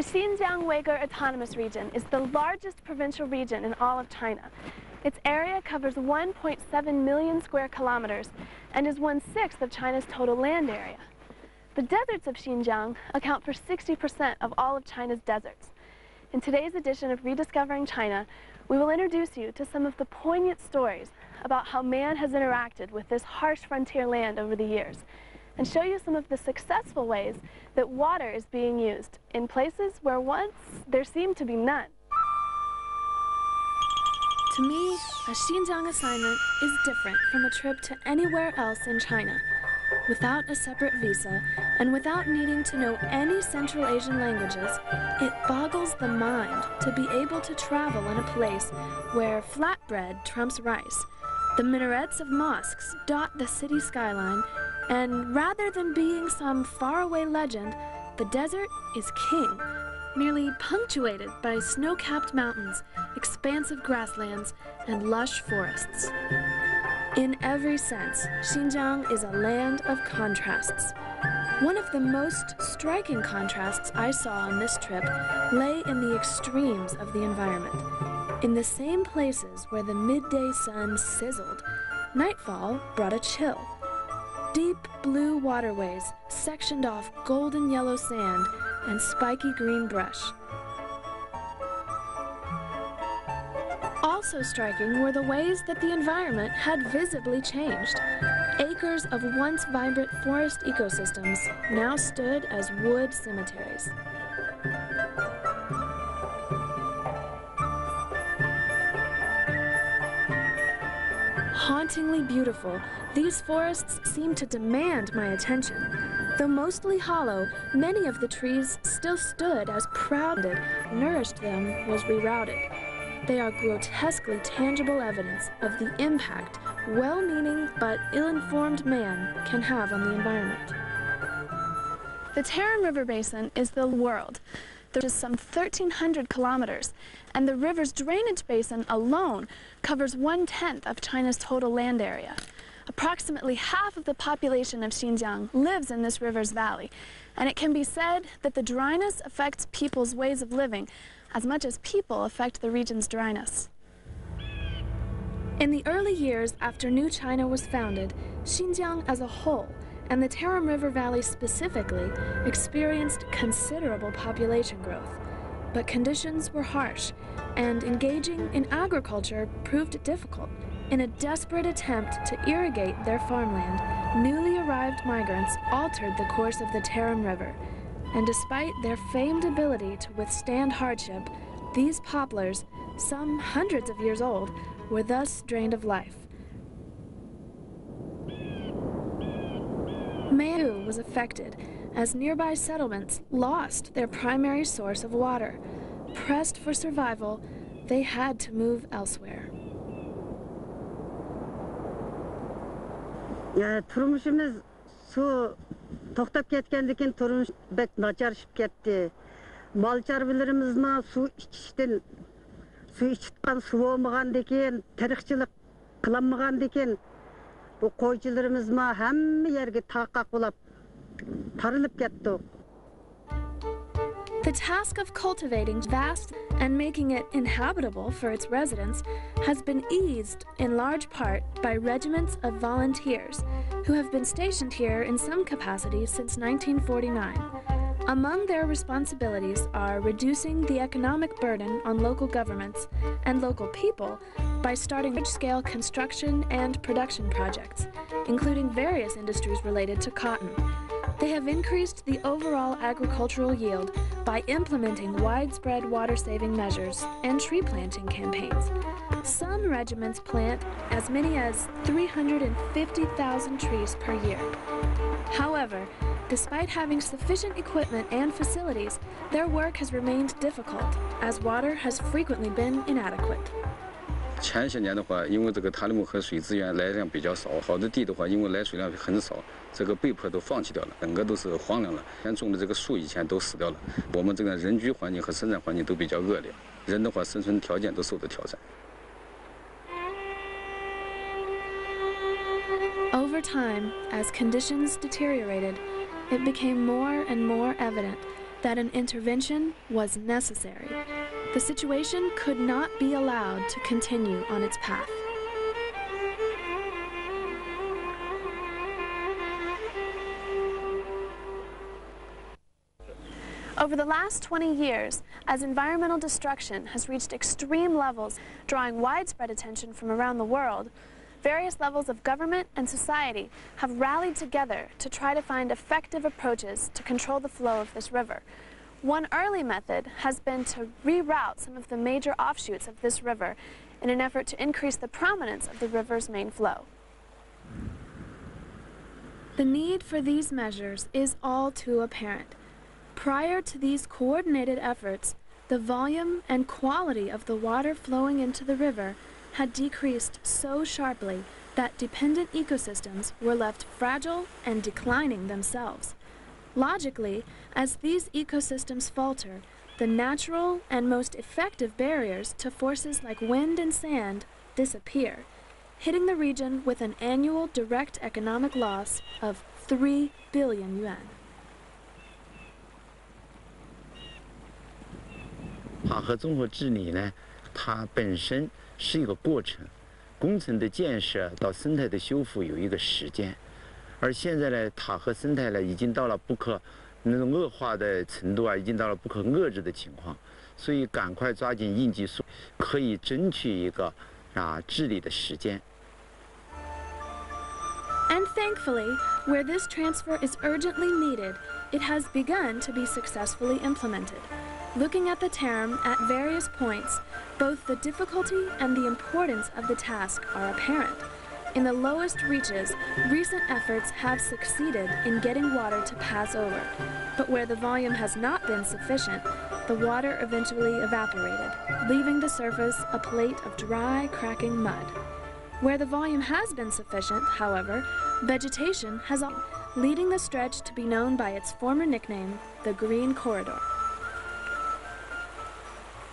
The Xinjiang Uyghur Autonomous Region is the largest provincial region in all of China. Its area covers 1.7 million square kilometers and is 1/6 of China's total land area. The deserts of Xinjiang account for 60% of all of China's deserts. In today's edition of Rediscovering China, we will introduce you to some of the poignant stories about how man has interacted with this harsh frontier land over the years, and show you some of the successful ways that water is being used in places where once there seemed to be none. To me, a Xinjiang assignment is different from a trip to anywhere else in China. Without a separate visa, and without needing to know any Central Asian languages, it boggles the mind to be able to travel in a place where flatbread trumps rice. The minarets of mosques dot the city skyline, and rather than being some faraway legend, the desert is king, merely punctuated by snow-capped mountains, expansive grasslands, and lush forests. In every sense, Xinjiang is a land of contrasts. One of the most striking contrasts I saw on this trip lay in the extremes of the environment. In the same places where the midday sun sizzled, nightfall brought a chill. Deep blue waterways sectioned off golden yellow sand and spiky green brush. Also striking were the ways that the environment had visibly changed. Acres of once vibrant forest ecosystems now stood as wood cemeteries. Hauntingly beautiful, these forests seemed to demand my attention. Though mostly hollow, many of the trees still stood as proud that nourished them was rerouted. They are grotesquely tangible evidence of the impact well-meaning but ill-informed man can have on the environment. The Tarim River Basin is the world. There is some 1,300 kilometers, and the river's drainage basin alone covers 1/10 of China's total land area. Approximately half of the population of Xinjiang lives in this river's valley, and it can be said that the dryness affects people's ways of living as much as people affect the region's dryness. In the early years after New China was founded, Xinjiang as a whole, and the Tarim River Valley specifically, experienced considerable population growth. But conditions were harsh, and engaging in agriculture proved difficult. In a desperate attempt to irrigate their farmland, newly arrived migrants altered the course of the Tarim River. And despite their famed ability to withstand hardship, these poplars, some hundreds of years old, were thus drained of life. Man was affected as nearby settlements lost their primary source of water. Pressed for survival, they had to move elsewhere. Turmuşumuz su to'xtab ketgandan turmush bek nacharishib ketdi. Mol chorvalarimizning suv ichishdan suv ichgan suv bo'lmagandan keyin tirikchilik qilmagandan keyin bu qo'ychilarimiz hamma yerga taqaq bo'lib tarilib ketdi. The task of cultivating vast and making it inhabitable for its residents has been eased in large part by regiments of volunteers who have been stationed here in some capacity since 1949. Among their responsibilities are reducing the economic burden on local governments and local people by starting large-scale construction and production projects, including various industries related to cotton. They have increased the overall agricultural yield by implementing widespread water-saving measures and tree planting campaigns. Some regiments plant as many as 350,000 trees per year. However, despite having sufficient equipment and facilities, their work has remained difficult, as water has frequently been inadequate. 前些年的话，因为这个塔里木河水资源来量比较少，好的地的话，因为来水量很少，这个被迫都放弃掉了，整个都是荒凉了。种的这个树以前都死掉了。我们这个人居环境和生产环境都比较恶劣，人的话生存条件都受到挑战。Over Over time, as conditions deteriorated, it became more and more evident that an intervention was necessary. The situation could not be allowed to continue on its path. Over the last 20 years, as environmental destruction has reached extreme levels, drawing widespread attention from around the world, various levels of government and society have rallied together to try to find effective approaches to control the flow of this river. One early method has been to reroute some of the major offshoots of this river in an effort to increase the prominence of the river's main flow. The need for these measures is all too apparent. Prior to these coordinated efforts, the volume and quality of the water flowing into the river had decreased so sharply that dependent ecosystems were left fragile and declining themselves. Logically, as these ecosystems falter, the natural and most effective barriers to forces like wind and sand disappear, hitting the region with an annual direct economic loss of 3 billion yuan. 塔河综合治理呢，它本身是一个过程，工程的建设到生态的修复有一个时间，而现在呢，塔河生态呢已经到了不可那种恶化的程度啊，已经到了不可遏制的情况，所以赶快抓紧应急，可以争取一个治理的时间。 And thankfully, where this transfer is urgently needed, it has begun to be successfully implemented. Looking at the Tarim at various points, both the difficulty and the importance of the task are apparent. In the lowest reaches, recent efforts have succeeded in getting water to pass over. But where the volume has not been sufficient, the water eventually evaporated, leaving the surface a plate of dry, cracking mud. Where the volume has been sufficient, however, vegetation has leading the stretch to be known by its former nickname, the Green Corridor.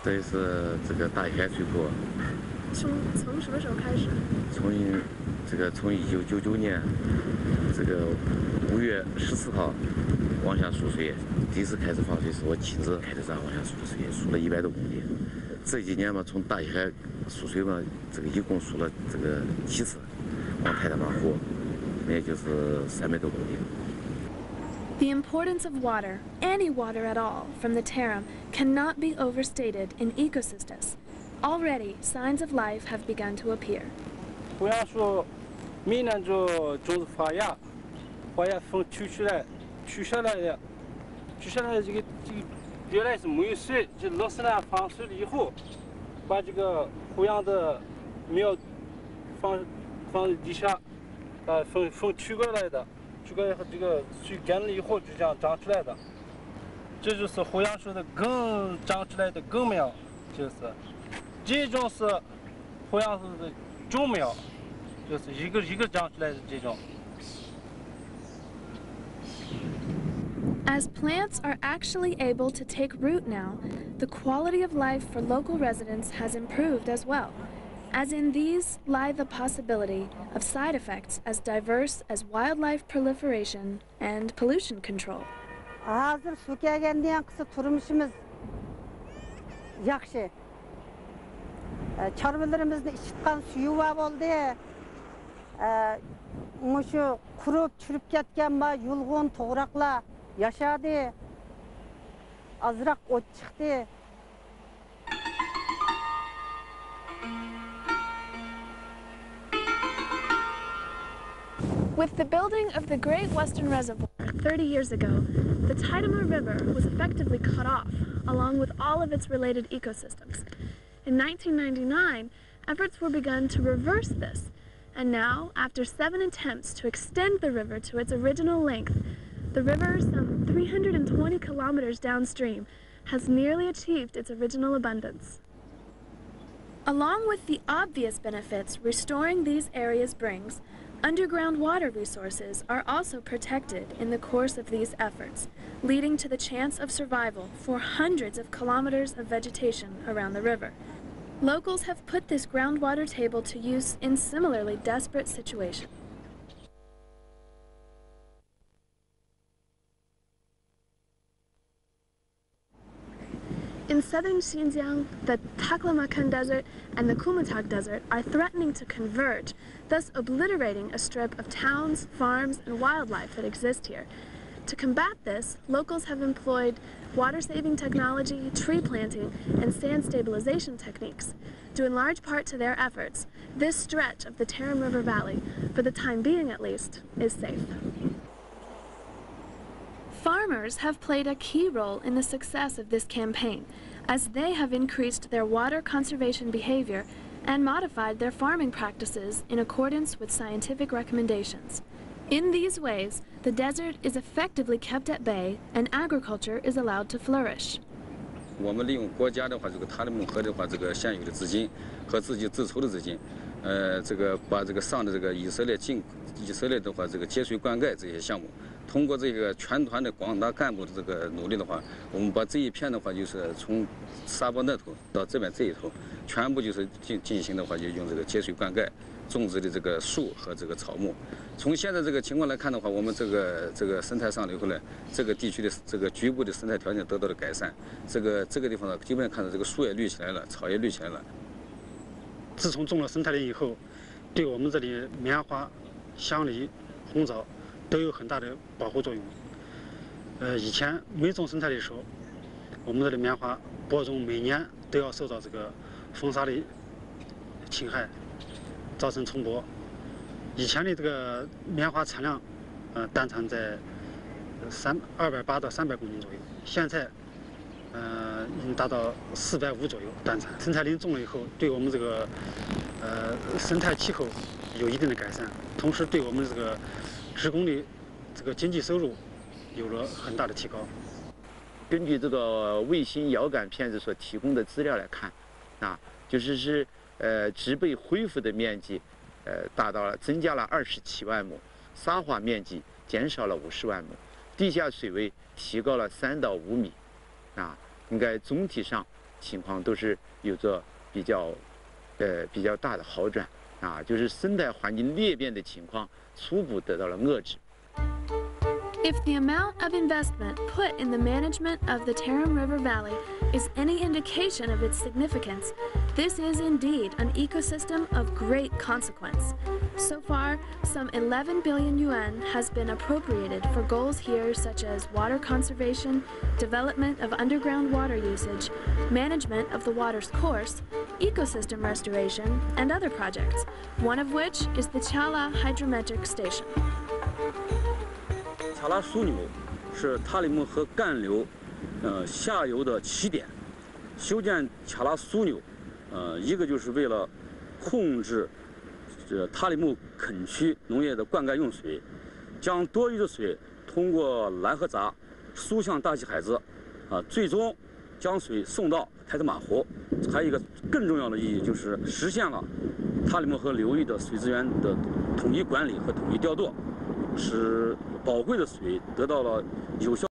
这是这个大海水库。从什么时候开始？从1999年5月14号往下输水，第一次开始放水是我亲自开的闸往下输的水，输了100多公里。这几年嘛，从大海输水嘛，一共输了7次，往太大马湖，那也就是300多公里。 The importance of water, any water at all, from the Tarim cannot be overstated in ecosystems. Already, signs of life have begun to appear. 胡杨树每年就种子发芽风取下来的这个原来是没有水，就落实了放水了以后，把这个胡杨的苗放地下，风取过来的。 这个水干了以后就这样长出来的，这就是胡杨树的根长出来的根苗，这种是胡杨树的种苗，就是一个长出来的这种。 As plants are actually able to take root now, the quality of life for local residents has improved as well. As in these lie the possibility of side effects as diverse as wildlife proliferation and pollution control. Hazır su kelgenden kısa turmuşumuz yaxşı. Çarvılarımızda içitkan suyu var oldu. Şu kurup çürüp ketken ba yulğun toğraqla yaşadı. Azırak ot çıktı. With the building of the Great Western Reservoir 30 years ago, the Taidama River was effectively cut off, along with all of its related ecosystems. In 1999, efforts were begun to reverse this, and now, after 7 attempts to extend the river to its original length, the river, some 320 kilometers downstream, has nearly achieved its original abundance. Along with the obvious benefits restoring these areas brings, underground water resources are also protected in the course of these efforts, leading to the chance of survival for hundreds of kilometers of vegetation around the river. Locals have put this groundwater table to use in similarly desperate situations. In southern Xinjiang, the Taklamakan Desert and the Kumutag Desert are threatening to converge, thus obliterating a strip of towns, farms, and wildlife that exist here. To combat this, locals have employed water-saving technology, tree planting, and sand stabilization techniques. Due in large part to their efforts, this stretch of the Tarim River Valley, for the time being at least, is safe. Farmers have played a key role in the success of this campaign, as they have increased their water conservation behavior and modified their farming practices in accordance with scientific recommendations. In these ways, the desert is effectively kept at bay and agriculture is allowed to flourish. 我们利用国家的话，这个塔里木河的话，这个现有的资金和自己自筹的资金，这个把这个上的这个以色列的话，这个节水灌溉这些项目，通过这个全团的广大干部的这个努力的话，我们把这一片的话，就是从沙坡那头到这边这一头，全部就是进行的话，就用这个节水灌溉。 种植的这个树和这个草木，从现在这个情况来看的话，我们这个生态上流后来，这个地区的这个局部的生态条件得到了改善。这个地方呢，基本上看到这个树也绿起来了，草也绿起来了。自从种了生态林以后，对我们这里棉花、香梨、红枣都有很大的保护作用。以前没种生态林的时候，我们这里棉花播种每年都要受到这个风沙的侵害。 造成重播。以前的这个棉花产量，单产在280到300公斤左右，现在，已经达到450左右单产。生态林种了以后，对我们这个，生态气候有一定的改善，同时对我们这个职工的这个经济收入有了很大的提高。根据这个卫星遥感片子所提供的资料来看，就是植被恢复的面积，增加了27万亩，沙化面积减少了50万亩，地下水位提高了3到5米，应该总体上情况都是有着比较大的好转，就是生态环境裂变的情况初步得到了遏制。 If the amount of investment put in the management of the Tarim River Valley is any indication of its significance, this is indeed an ecosystem of great consequence. So far, some 11 billion yuan has been appropriated for goals here such as water conservation, development of underground water usage, management of the water's course, ecosystem restoration, and other projects, one of which is the Chala Hydrometric Station. 卡拉枢纽是塔里木河干流，下游的起点。修建卡拉枢纽，一个就是为了控制塔里木垦区农业的灌溉用水，将多余的水通过拦河闸输向大西海子，最终将水送到台子马湖。还有一个更重要的意义，就是实现了塔里木河流域的水资源的统一管理和统一调度，使宝贵的水得到了有效。